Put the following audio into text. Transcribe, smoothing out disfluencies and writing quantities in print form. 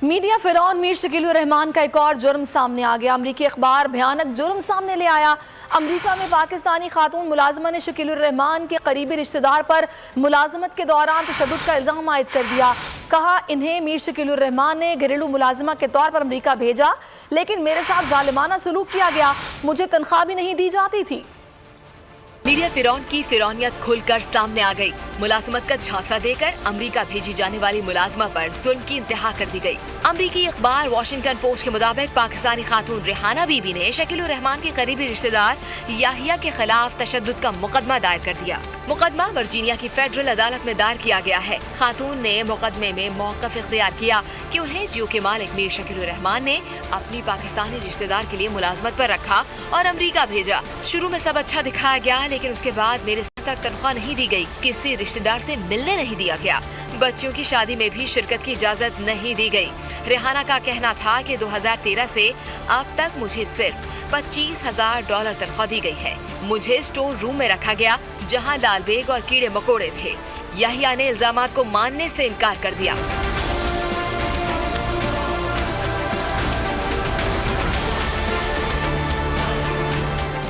Media फिरौन मीर शकीलुर रहमान का एक और जुर्म सामने आ गया। अमरीकी अखबार भयानक जुर्म सामने ले आया। अमरीका में पाकिस्तानी खातून मुलाजमा ने शकीलुर रहमान के करीबी रिश्तेदार पर मुलाजमत के दौरान तशद्दुद का इल्ज़ाम आयद कर दिया। कहा, इन्हें मीर शकीलुर रहमान ने घरेलू मुलाजमा के तौर पर अमरीका भेजा, लेकिन मेरे साथ जालिमाना सलूक किया गया, मुझे तनख्वाह भी नहीं दी जाती थी। मीडिया फिरौन की फिरौनियत खुलकर सामने आ गई। मुलाजमत का झांसा देकर अमेरिका भेजी जाने वाली मुलाजमा पर जुल्म की इंतहा कर दी गई। अमेरिकी अखबार वॉशिंगटन पोस्ट के मुताबिक पाकिस्तानी खातून रेहाना बीबी ने शकीलुर रहमान के करीबी रिश्तेदार याहिया के खिलाफ तशद्दुद का मुकदमा दायर कर दिया। मुकदमा वर्जीनिया की फेडरल अदालत में दायर किया गया है। खातून ने मुकदमे में मौक़िफ़ इख्तियार किया कि उन्हें जियो के मालिक मीर शकीलुर रहमान ने अपनी पाकिस्तानी रिश्तेदार के लिए मुलाजमत पर रखा और अमेरिका भेजा। शुरू में सब अच्छा दिखाया गया, लेकिन उसके बाद मेरे तक तनख्वाह नहीं दी गई, किसी रिश्तेदार से मिलने नहीं दिया गया, बच्चियों की शादी में भी शिरकत की इजाजत नहीं दी गई। रेहाना का कहना था कि 2013 से अब तक मुझे सिर्फ $25,000 तनख्वाह दी गई है। मुझे स्टोर रूम में रखा गया जहां लाल बेग और कीड़े मकोड़े थे। याहिया ने इल्जामात को मानने से इनकार कर दिया।